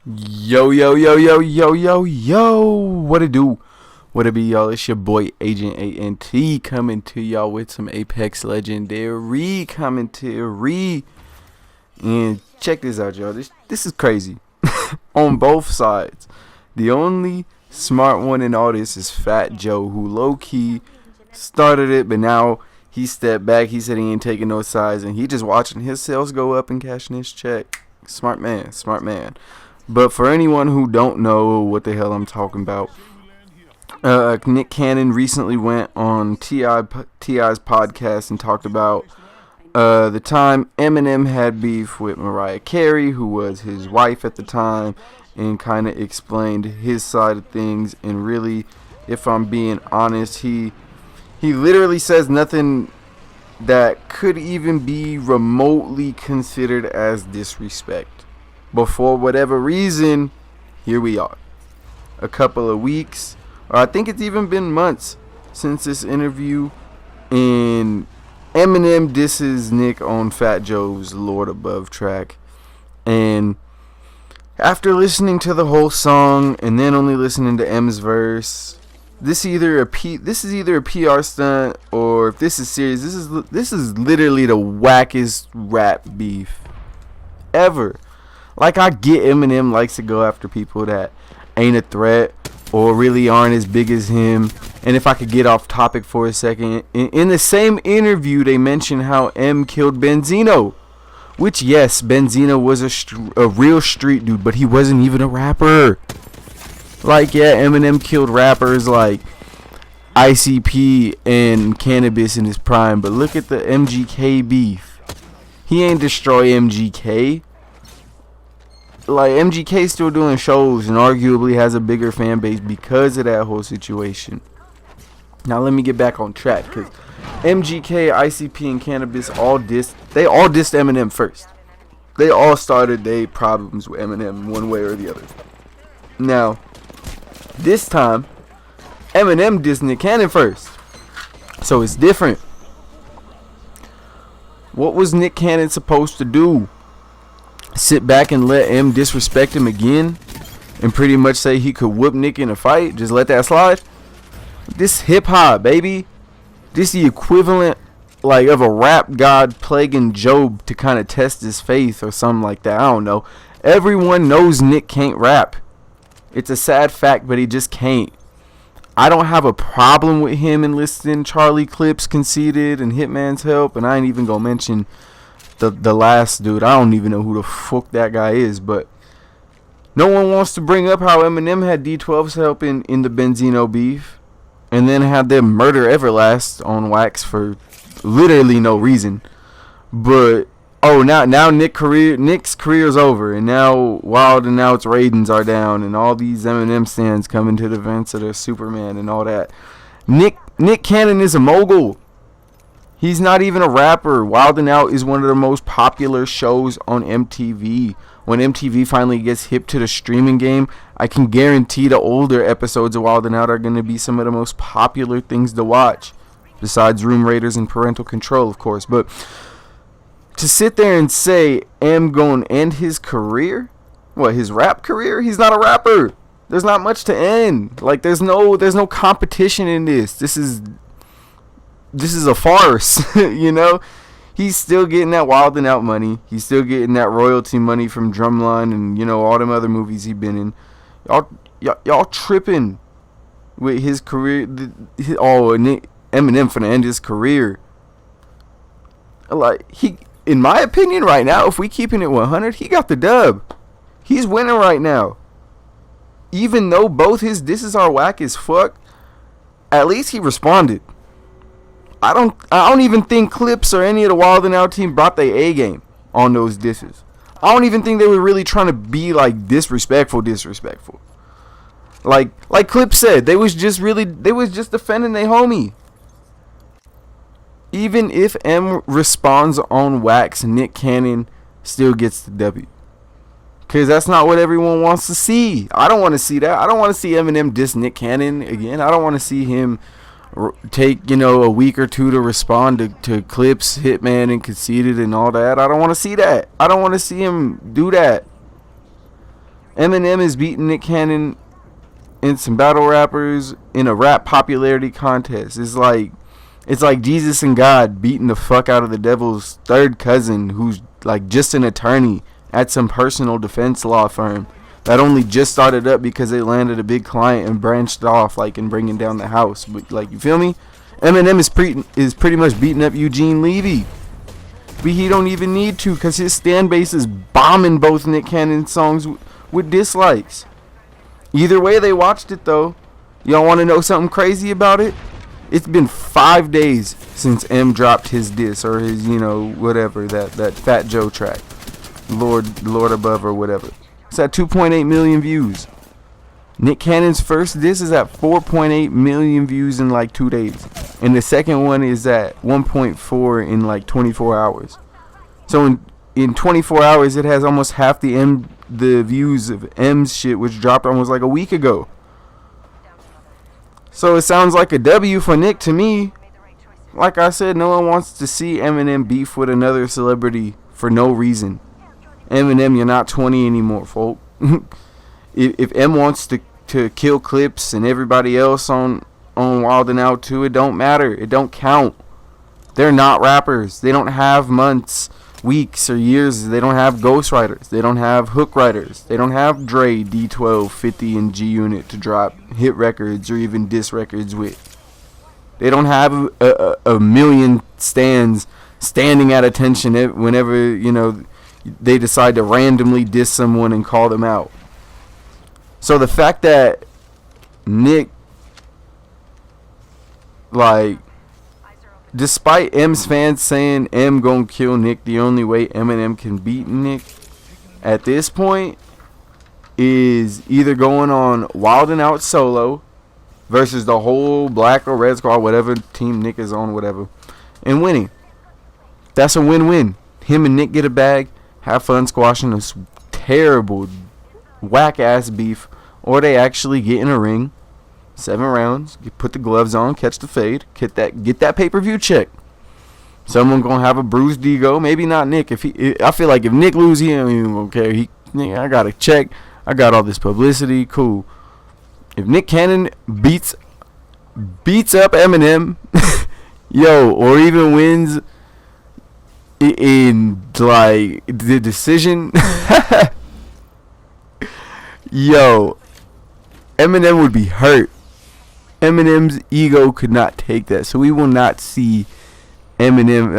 Yo, yo, yo, yo, yo, yo, yo. What it do? What it be, y'all? It's your boy, Agent ANT, coming to y'all with some Apex Legendary commentary. And check this out, y'all. This is crazy. On both sides. The only smart one in all this is Fat Joe, who low-key started it, but now he stepped back. He said he ain't taking no sides, and he just watching his sales go up and cashing his check. Smart man, smart man. But for anyone who don't know what the hell I'm talking about, Nick Cannon recently went on T.I.'s podcast and talked about the time Eminem had beef with Mariah Carey, who was his wife at the time, and kind of explained his side of things. And really, if I'm being honest, he literally says nothing that could even be remotely considered as disrespect. But for whatever reason, here we are. A couple of weeks, or I think it's even been months since this interview, and Eminem disses Nick on Fat Joe's Lord Above track. And after listening to the whole song and then only listening to M's verse, this is either a PR stunt, or if this is serious, this is literally the wackest rap beef ever. Like, I get Eminem likes to go after people that ain't a threat or really aren't as big as him. And if I could get off topic for a second, in the same interview, they mentioned how M killed Benzino. Which, yes, Benzino was a real street dude, but he wasn't even a rapper. Like, yeah, Eminem killed rappers like ICP and Cannabis in his prime, but look at the MGK beef. He ain't destroy MGK. Like, MGK still doing shows and arguably has a bigger fan base because of that whole situation. Now let me get back on track, because MGK, ICP, and Cannabis all dissed Eminem first. They all started their problems with Eminem one way or the other. Now, this time, Eminem dissed Nick Cannon first. So it's different. What was Nick Cannon supposed to do? Sit back and let M disrespect him again and pretty much say he could whoop Nick in a fight? Just let that slide? This hip hop, baby. This the equivalent like of a rap god plaguing Job to kind of test his faith or something like that. I don't know. Everyone knows Nick can't rap. It's a sad fact, but he just can't. I don't have a problem with him enlisting Charlie Clips, Conceited, and Hitman's help, and I ain't even gonna mention the last dude. I don't even know who the fuck that guy is, but no one wants to bring up how Eminem had D12's help in the Benzino beef, and then had them murder Everlast on wax for literally no reason. But now Nick's career's over, and now Wild and Out's ratings are down, and all these Eminem stands coming to the events of the Superman and all that. Nick Cannon is a mogul. He's not even a rapper. Wild and Out is one of the most popular shows on MTV. When MTV finally gets hip to the streaming game, I can guarantee the older episodes of Wild and Out are going to be some of the most popular things to watch. Besides Room Raiders and Parental Control, of course. But to sit there and say M gonna end his career? What, his rap career? He's not a rapper. There's not much to end. Like, there's no competition in this. This is a farce, you know? He's still getting that Wild and Out money. He's still getting that royalty money from Drumline and, you know, all them other movies he's been in. Y'all tripping with his career. Eminem finna end his career. Like, in my opinion right now, if we keeping it 100, he got the dub. He's winning right now. Even though both his disses are whack as fuck, at least he responded. I don't even think Clips or any of the Wild and Out team brought their A game on those disses. I don't even think they were really trying to be like disrespectful. Like Clips said, they was just defending their homie. Even if M responds on wax, Nick Cannon still gets the W. Because that's not what everyone wants to see. I don't want to see that. I don't want to see Eminem diss Nick Cannon again. I don't want to see him take, a week or two to respond to Clips, Hitman, and Conceited and all that. I don't want to see that. I don't want to see him do that. Eminem is beating Nick Cannon and some battle rappers in a rap popularity contest. It's like Jesus and God beating the fuck out of the devil's third cousin, who's like just an attorney at some personal defense law firm that only just started up because they landed a big client and branched off, like, in bringing down the house. But, like, you feel me? Eminem is pretty much beating up Eugene Levy, but he don't even need to, because his fan base is bombing both Nick Cannon songs with dislikes. Either way, they watched it, though. Y'all want to know something crazy about it? It's been 5 days since M dropped his diss, or his, whatever, that Fat Joe track, Lord Above or whatever. It's at 2.8 million views. Nick Cannon's first diss is at 4.8 million views in like 2 days, and the second one is at 1.4 in like 24 hours. So in 24 hours, it has almost half the views of M's shit, which dropped almost like a week ago. So it sounds like a W for Nick to me. Like I said, no one wants to see Eminem beef with another celebrity for no reason. Eminem, you're not 20 anymore, folk. if M wants to kill Clips and everybody else on Wild 'N Out too, it don't matter. It don't count. They're not rappers. They don't have months, weeks, or years. They don't have ghostwriters. They don't have hook writers. They don't have Dre, D12, 50, and G Unit to drop hit records or even diss records with. They don't have a million standing at attention whenever, they decide to randomly diss someone and call them out. So the fact that Nick, like, despite M's fans saying M gonna kill Nick, the only way Eminem can beat Nick at this point is either going on Wild 'N Out solo versus the whole Black or Red Squad, whatever team Nick is on, whatever, and winning. That's a win-win. Him and Nick get a bag, have fun squashing this terrible, whack-ass beef, or they actually get in a ring, 7 rounds, put the gloves on, catch the fade, get that pay-per-view check. Someone gonna have a bruised ego, maybe not Nick. I feel like if Nick loses, he ain't even gonna care. I got a check, I got all this publicity, cool. If Nick Cannon beats up Eminem, or even wins in like the decision, Eminem would be hurt. Eminem's ego could not take that, so we will not see Eminem.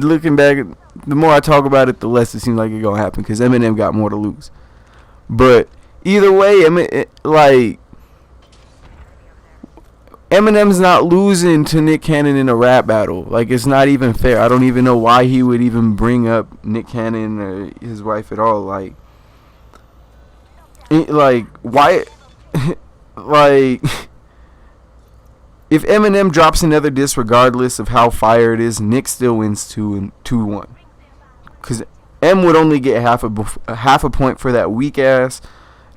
Looking back, the more I talk about it, the less it seems like it's gonna happen, because Eminem got more to lose. But either way, Eminem's not losing to Nick Cannon in a rap battle. Like, it's not even fair. I don't even know why he would even bring up Nick Cannon or his wife at all. Why? If Eminem drops another diss, regardless of how fire it is, Nick still wins 2-1. Because M would only get half a point for that weak ass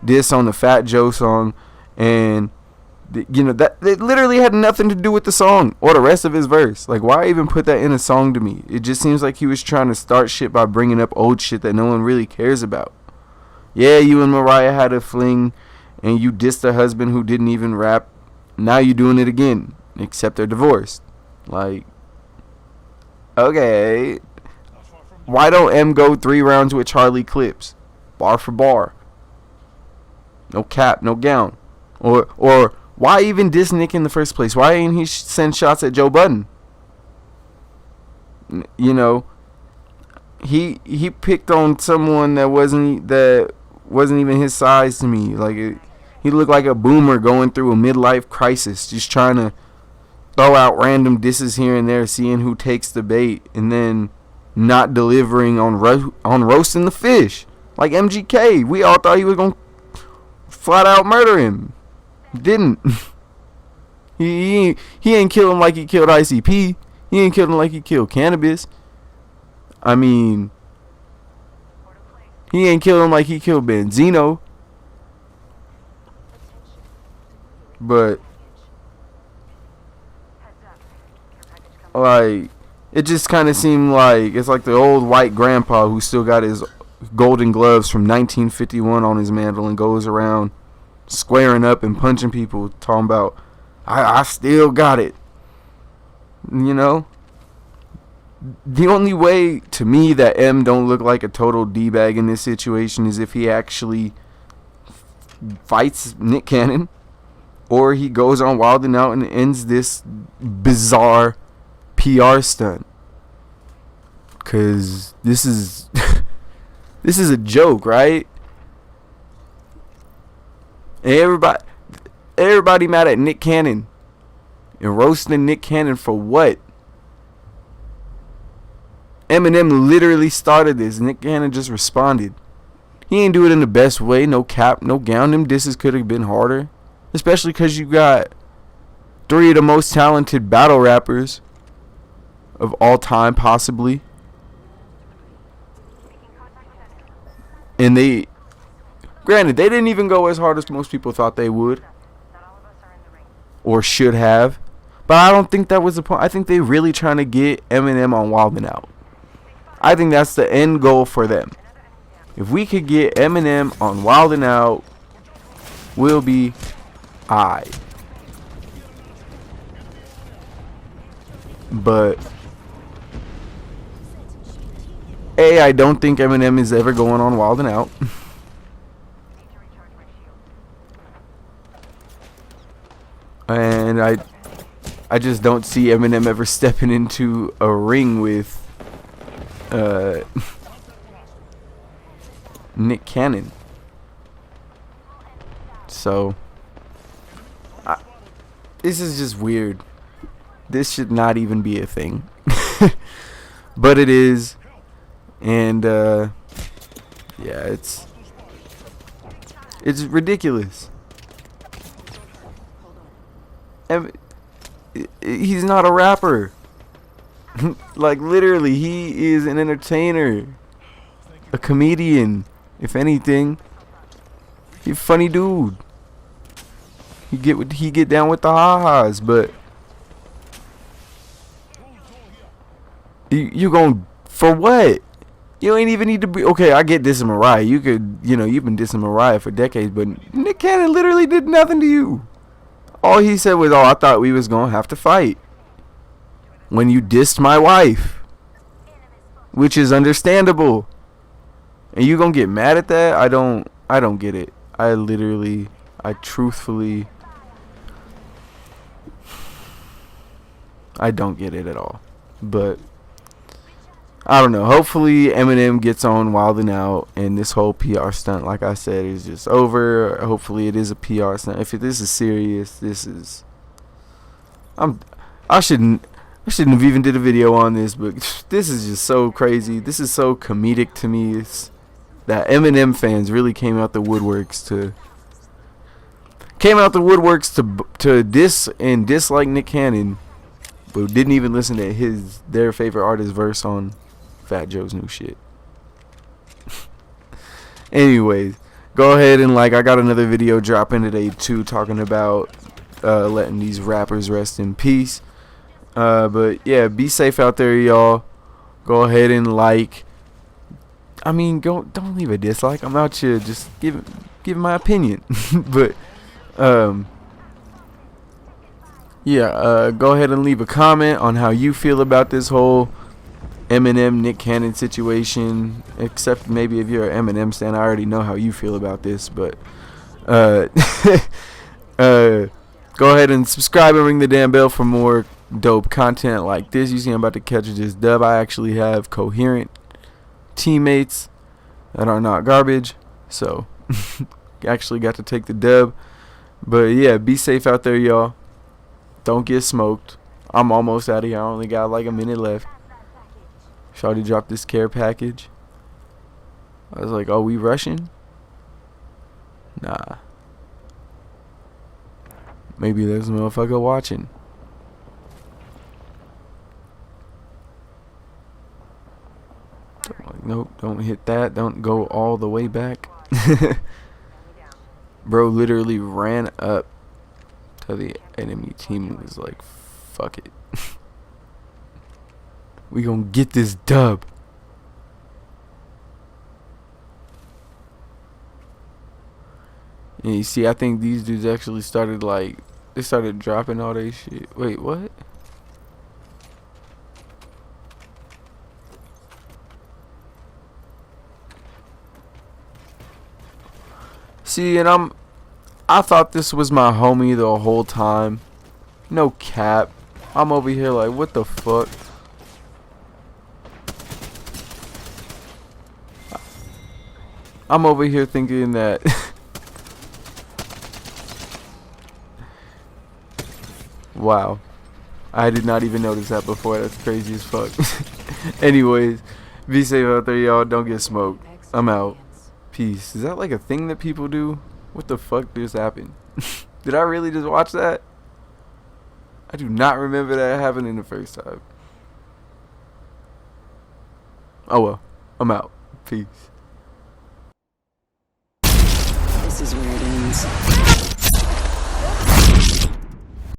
diss on the Fat Joe song, and that it literally had nothing to do with the song or the rest of his verse. Like, why even put that in a song to me? It just seems like he was trying to start shit by bringing up old shit that no one really cares about. Yeah, you and Mariah had a fling, and you dissed a husband who didn't even rap. Now you doing it again, except they're divorced. Like, okay, why don't M go 3 rounds with Charlie Clips, bar for bar? No cap, no gown. Or why even diss Nick in the first place? Why ain't he send shots at Joe Budden? He picked on someone that wasn't even his size to me. Like, he looked like a boomer going through a midlife crisis, just trying to throw out random disses here and there, seeing who takes the bait, and then not delivering on roasting the fish. Like MGK, we all thought he was gonna flat out murder him. Didn't. He ain't kill him like he killed ICP. He ain't killed him like he killed Cannabis. I mean, he ain't killed him like he killed Benzino. But, like, it just kind of seemed like it's like the old white grandpa who still got his golden gloves from 1951 on his mantle and goes around squaring up and punching people, talking about, I still got it. You know? The only way, to me, that M don't look like a total D-bag in this situation is if he actually fights Nick Cannon, or he goes on Wild 'N Out and ends this bizarre PR stunt. Because this is this is a joke, right? And everybody mad at Nick Cannon and roasting Nick Cannon for what? Eminem literally started this. Nick Cannon just responded. He ain't do it in the best way. No cap, no gown. Them disses could have been harder. Especially because you got three of the most talented battle rappers of all time, possibly. And they, granted, they didn't even go as hard as most people thought they would. Or should have. But I don't think that was the point. I think they really trying to get Eminem on Wild 'N Out. I think that's the end goal for them. If we could get Eminem on Wild 'N Out, we'll be aight. But I don't think Eminem is ever going on Wild 'N Out. And I just don't see Eminem ever stepping into a ring with Nick Cannon. So this is just weird. This should not even be a thing. But it is. And yeah, it's ridiculous. He's not a rapper. Like, literally, he is an entertainer, a comedian, if anything. He's a funny dude. He get down with the ha-has, but you going for what? You ain't even need to be okay. I get dissing Mariah. You could, you've been dissing Mariah for decades, but Nick Cannon literally did nothing to you. All he said was, "Oh, I thought we was gonna have to fight when you dissed my wife," which is understandable. And you gonna get mad at that? I don't get it. I truthfully, I don't get it at all. But I don't know. Hopefully Eminem gets on Wild 'N Out and this whole PR stunt, like I said, is just over. Hopefully it is a PR stunt. If this is serious, this is I shouldn't have even did a video on this, but this is just so crazy. This is so comedic to me. It's that Eminem fans really came out the woodworks to diss and dislike Nick Cannon, but didn't even listen to their favorite artist's verse on Fat Joe's new shit. Anyways, go ahead and I got another video dropping today too, talking about letting these rappers rest in peace. But yeah, be safe out there, y'all. Go ahead and don't leave a dislike. I'm out here just giving my opinion. But yeah, go ahead and leave a comment on how you feel about this whole Eminem Nick Cannon situation. Except maybe if you're an Eminem stan, I already know how you feel about this. But go ahead and subscribe and ring the damn bell for more dope content like this. You see, I'm about to catch this dub. I actually have coherent teammates that are not garbage, so actually got to take the dub. But yeah, be safe out there, y'all. Don't get smoked. I'm almost out of here. I only got a minute left. Shawty dropped this care package. I was like, "Oh, we rushing?" Nah. Maybe there's a motherfucker watching. Nope, don't hit that. Don't go all the way back. Bro literally ran up to the enemy team and was like, "Fuck it. We gonna get this dub." And you see, I think these dudes actually started like they started dropping all their shit. Wait, what? See, and I thought this was my homie the whole time. No cap. I'm over here like, what the fuck? I'm over here thinking that wow. I did not even notice that before. That's crazy as fuck. Anyways, be safe out there, y'all. Don't get smoked. I'm out. Peace. Is that like a thing that people do? What the fuck just happened? Did I really just watch that? I do not remember that happening the first time. Oh well. I'm out. Peace.